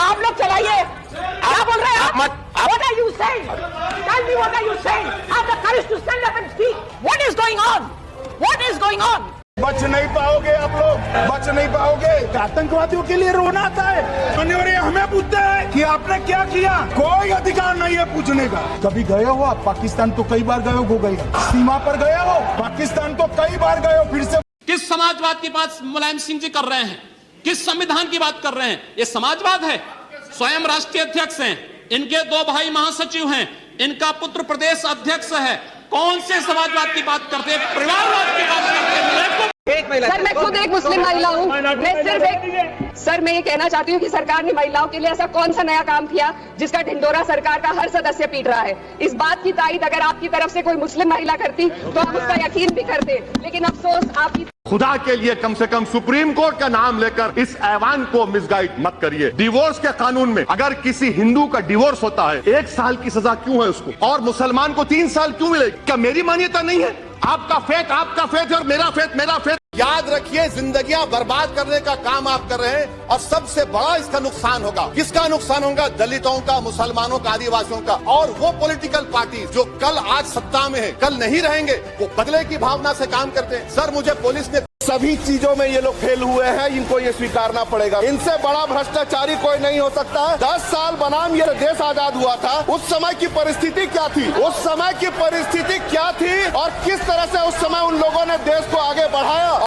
आप लोग चलाइए। क्या बोल रहे हैं आप? What are you saying? Tell me what are you saying? Have the courage to stand up and speak. What is going on? What is going on? बच नहीं पाओगे आप लोग, बच नहीं पाओगे। आतंकवादियों के लिए रोना आता है और हमें पूछते हैं कि आपने क्या किया। कोई अधिकार नहीं है पूछने का। कभी गए हो आप पाकिस्तान? तो कई बार गए हो गई सीमा पर गए हो पाकिस्तान तो कई बार गए हो। फिर से किस समाजवाद की बात मुलायम सिंह जी कर रहे हैं? किस संविधान की बात कर रहे हैं? ये समाजवाद है। स्वयं राष्ट्रीय अध्यक्ष हैं, इनके 2 भाई महासचिव हैं, इनका पुत्र प्रदेश अध्यक्ष है। कौन से समाजवाद की बात करते हैं? परिवारवाद की बात करते हैं। सर मैं खुद एक मुस्लिम महिला हूँ। मैं सिर्फ सर मैं ये कहना चाहती हूँ कि सरकार ने महिलाओं के लिए ऐसा कौन सा नया काम किया जिसका ढिंढोरा सरकार का हर सदस्य पीट रहा है। इस बात की तायीद अगर आपकी तरफ से कोई मुस्लिम महिला करती तो आप उसका यकीन भी करते, लेकिन अफसोस आपकी। खुदा के लिए कम से कम सुप्रीम कोर्ट का नाम लेकर इस ऐवान को मिसगाइड मत करिए। डिवोर्स के कानून में अगर किसी हिंदू का डिवोर्स होता है 1 साल की सजा क्यों है उसको, और मुसलमान को 3 साल क्यों मिलेगी? क्या मेरी मान्यता नहीं है? आपका फेथ है और मेरा फेथ। याद रखिए, जिंदगियां बर्बाद करने का काम आप कर रहे हैं और सबसे बड़ा इसका नुकसान होगा। किसका नुकसान होगा? दलितों का, मुसलमानों का, आदिवासियों का। और वो पॉलिटिकल पार्टी जो कल आज सत्ता में है, कल नहीं रहेंगे, वो बदले की भावना से काम करते हैं। सर मुझे पुलिस ने सभी चीजों में ये लोग फेल हुए हैं, इनको ये स्वीकारना पड़ेगा। इनसे बड़ा भ्रष्टाचारी कोई नहीं हो सकता है। 10 साल बनाम ये देश आजाद हुआ था, उस समय की परिस्थिति क्या थी? उस समय की परिस्थिति क्या थी और किस तरह से उस समय उन लोगों ने देश को आगे बढ़ाया।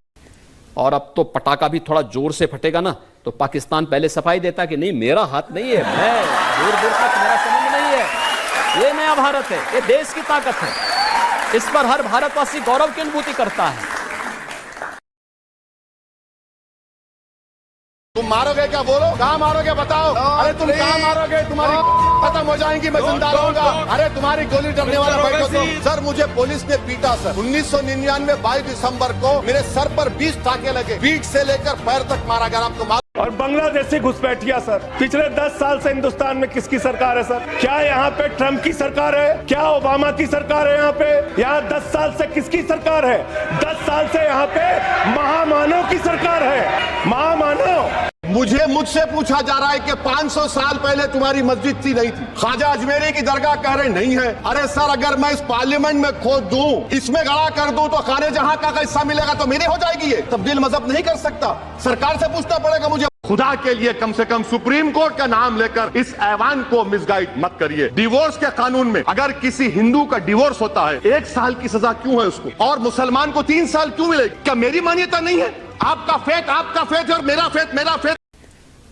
और अब तो पटाखा भी थोड़ा जोर से फटेगा ना तो पाकिस्तान पहले सफाई देता कि नहीं मेरा हाथ नहीं है, मैं दूर दूर तक मेरा संबंध नहीं है। ये नया भारत है, ये देश की ताकत है। इस पर हर भारतवासी गौरव की अनुभूति करता है। तुम मारोगे क्या? बोलो कहाँ मारोगे बताओ। अरे तुम कहाँ मारोगे? तुम्हारी खत्म हो जाएंगी, मैं जिंदा रहूंगा। अरे तुम्हारी गोली डरने वाला बैठो तुम। सर मुझे पुलिस ने पीटा सर 1999 22 दिसंबर को मेरे सर पर 20 टाके लगे, पीठ से लेकर पैर तक मारा गया। आपको और बांग्लादेशी घुसपैठिया सर पिछले 10 साल से हिंदुस्तान में किसकी सरकार है सर? क्या यहाँ पे ट्रंप की सरकार है? क्या ओबामा की सरकार है? यहाँ पे 10 साल से किसकी सरकार है? 10 साल से यहाँ पे महामानव की सरकार है। महामानव। मुझसे पूछा जा रहा है कि 500 साल पहले तुम्हारी मस्जिद थी नहीं थी? ख्वाजा अजमेरी की दरगाह कह रहे नहीं है। अरे सर अगर मैं इस पार्लियामेंट में खोद दूं, इसमें गड़ा कर दूं, तो खाने जहां का हिस्सा मिलेगा तो मेरे हो जाएगी। ये तब्दील मजहब नहीं कर सकता, सरकार से पूछना पड़ेगा मुझे। खुदा के लिए कम से कम सुप्रीम कोर्ट का नाम लेकर इस ऐवान को मिसगाइड मत करिए। डिवोर्स के कानून में अगर किसी हिंदू का डिवोर्स होता है 1 साल की सजा क्यों है उसको, और मुसलमान को 3 साल क्यों मिलेगी? क्या मेरी मान्यता नहीं है? आपका फेथ है और मेरा फेथ।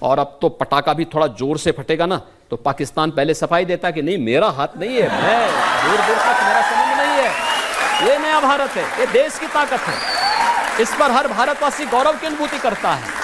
और अब तो पटाखा भी थोड़ा जोर से फटेगा ना तो पाकिस्तान पहले सफाई देता कि नहीं मेरा हाथ नहीं है, मैं दूर दूर तक मेरा संबंध नहीं है। ये नया भारत है, ये देश की ताकत है। इस पर हर भारतवासी गौरव की अनुभूति करता है।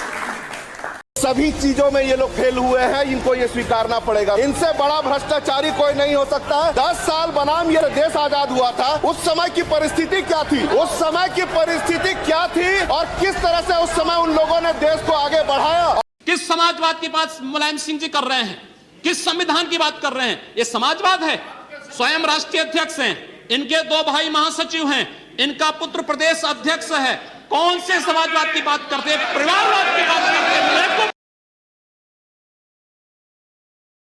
सभी चीजों में ये लोग फेल हुए हैं, इनको ये स्वीकारना पड़ेगा। इनसे बड़ा भ्रष्टाचारी कोई नहीं हो सकता है। 10 साल बनाम ये देश आजाद हुआ था, उस समय की परिस्थिति क्या थी? उस समय की परिस्थिति क्या थी और किस तरह से उस समय उन लोगों ने देश को आगे बढ़ाया। किस समाजवाद की बात मुलायम सिंह जी कर रहे हैं? किस संविधान की बात कर रहे हैं? ये समाजवाद है। स्वयं राष्ट्रीय अध्यक्ष हैं, इनके 2 भाई महासचिव हैं, इनका पुत्र प्रदेश अध्यक्ष है। कौन से समाजवाद की बात करते हैं? परिवारवाद की बात